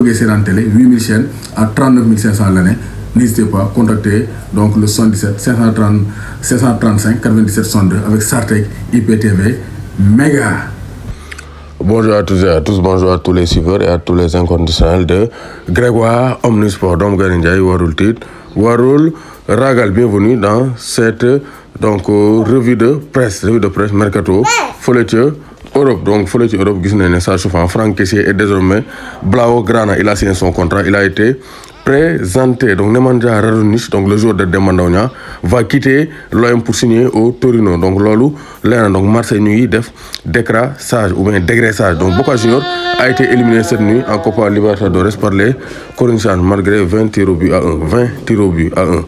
bëggee seetaan télé 8000 chaînes à 39 500 l'année. N'hésitez pas à contacter donc le 77 535 97 62 avec Sartec IPTV méga. Bonjour à tous et à tous, bonjour à tous les suiveurs et à tous les inconditionnels de Grégoire Omnisport. Donc Ndiaye warul tiit warul ragal, bienvenue dans cette revue de presse mercato fële ca Europe. Donc fële ca Europe gis nañ ne ça chauffe. Franck Kessié est désormais blaugrana, il a signé son contrat, il a été présenté. Donc Nemanja Radonjic, donc le joueur de Demba Ndaw Niang, va quitter l'OM pour signer au Torino. Donc loolu leer na. Donc Marseille ñu ngi def décrassage ou bien dégraissage. Donc Boca Juniors a été éliminé cette nuit en Copa Libertadores par les Corinthians malgré 20 tirs au but à 1.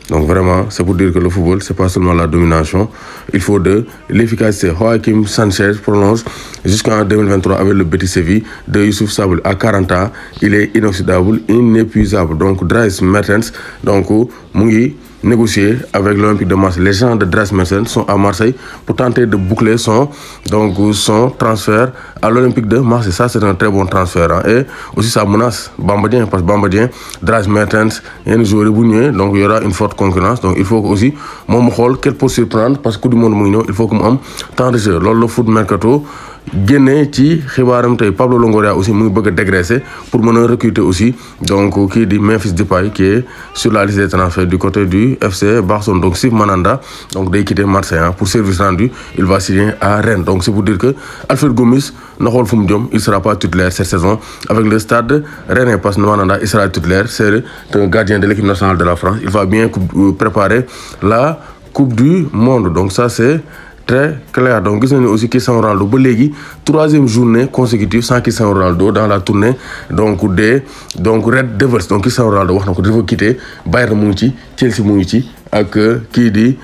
Donc vraiment, c'est pour dire que le football, c'est pas seulement la domination, il faut de l'efficacité. Joaquim Sanchez prolonge jusqu'en 2023 avec le Betis Séville de Youssouf Sabaly. À 40 ans, il est inoxydable, inépuisable. Donc Dries Mertens, donc mu ngi négocier avec l'Olympique de Marseille. Les gens de Dries Mertens sont à Marseille pour tenter de boucler son transfert à l'Olympique de Marseille. Ça, c'est un très bon transfert. Et aussi, ça menace Bamba Dieng, parce que Bamba Dieng, Dries Mertens, et nous joueurs de donc il y aura une forte concurrence. Donc il faut aussi, moi, quel peut surprendre, parce que tout le monde, il faut que moi, tant de jeu. Lors le foot mercato, génne ci xibaaram tey Pablo Longoria aussi mu ngi bëgg a dégraisser pour mën a recruter aussi donc kii di Memphis Depay qui est sur la liste des transferts du côté du FC Barcelone. Donc Steve Mandanda donc day quitter Marseille pour service rendu, il va signer à Rennes. Donc c'est pour dire que Alfred Gomis na xool fu mu jëm, il sera pas titulaire cette saison avec le Stade Rennais, parce que Mandanda il sera titulaire, c'est un gardien de l'équipe nationale de la France. Il va bien préparer la Coupe du Monde. Donc ça c'est très clair. Donc gis nañu aussi Cristiano Ronaldo ba léegi 3e journée consécutive sans Cristiano Ronaldo dans la tournée des Red Devils. Donc Cristiano Ronaldo wax na ko dafa quitter Bayern mu ngi ci, Chelsea mu ngi ci, ak kii di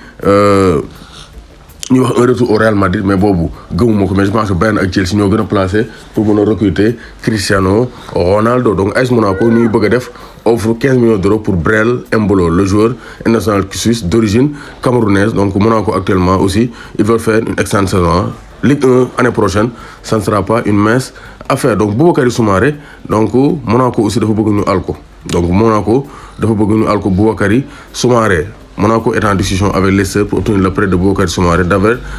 ñu wax un retour au Real Madrid, mais boobu gëmuma ko. Mais je pense que Bayern ak Chelsea ñoo gën a placé pour mën a recruter Cristiano Ronaldo. Donc AS Monaco ñuy bëgg a def offre 15 millions d'euros pour Brel Embolo, le joueur international suisse d'origine camerounaise. Donc Monaco actuellement aussi, ils veulent faire une excellente saison. Ligue 1 année prochaine, ça ne sera pas une mince affaire. Donc Boubakary Soumaré, donc Monaco aussi dafa bëgg ñu alko. Donc Monaco dafa bëgg ñu alko Boubakary Soumaré. Monaco est en discussion avec Leicester pour obtenir le prêt de Boubakary Soumaré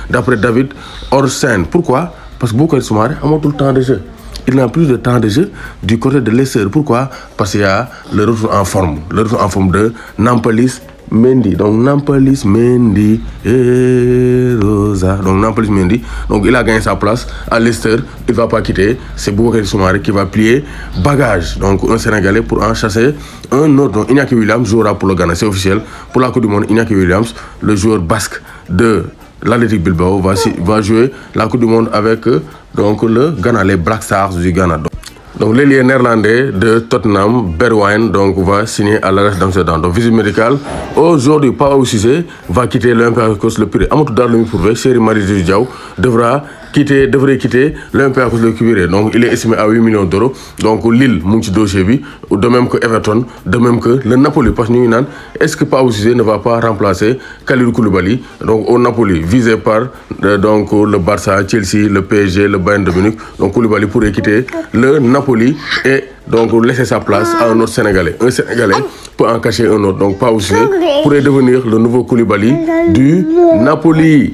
d'après David Orsen. Pourquoi? Parce que Boubakary Soumaré amatul temps de jeu. Il n'a plus de temps de jeu du côté de Leicester. Pourquoi? Parce qu'il y a le retour en forme de Nampalys Mendy. Donc Nampalys Mendy et Rosa. Donc Nampalys Mendy. Donc il a gagné sa place à Leicester. Il ne va pas quitter. C'est Boubakary Soumaré qui va plier bagage. Donc un Sénégalais pour en chasser un autre. Donc Iñaki Williams jouera pour le Ghana. C'est officiel. Pour la Coupe du Monde, Iñaki Williams, le joueur basque de l'Athletic Bilbao, va jouer la Coupe du Monde avec le Ghana, les Black Stars du Ghana. Donc l'ailier néerlandais de Tottenham, Bergwijn, donc va signer à l'AS d'Amsterdam. Donc visite médicale aujourd'hui, Pape Cissé va quitter l'Olympiakos le Pirée. Amadou Dar lu prouvé, Serigne Marie Diaw devrait quitter l'Olympiakos le Pirée. Donc il est estimé à 8 millions d'euros. Donc Lille mu ngi ci dossier bi, de même que Everton, de même que le Napoli, parce que ñu ngi naan est-ce que Pape Cissé ne va pas remplacer Kalidou Koulibaly donc au Napoli, visé par le Barça, Chelsea, le PSG, le Bayern de Munich. Donc Koulibaly pourrait quitter le Napoli et donc laisser sa place à un autre Sénégalais. Un Sénégalais peut en cacher un autre. Donc Pape Cissé pourrait devenir le nouveau Koulibaly du Napoli.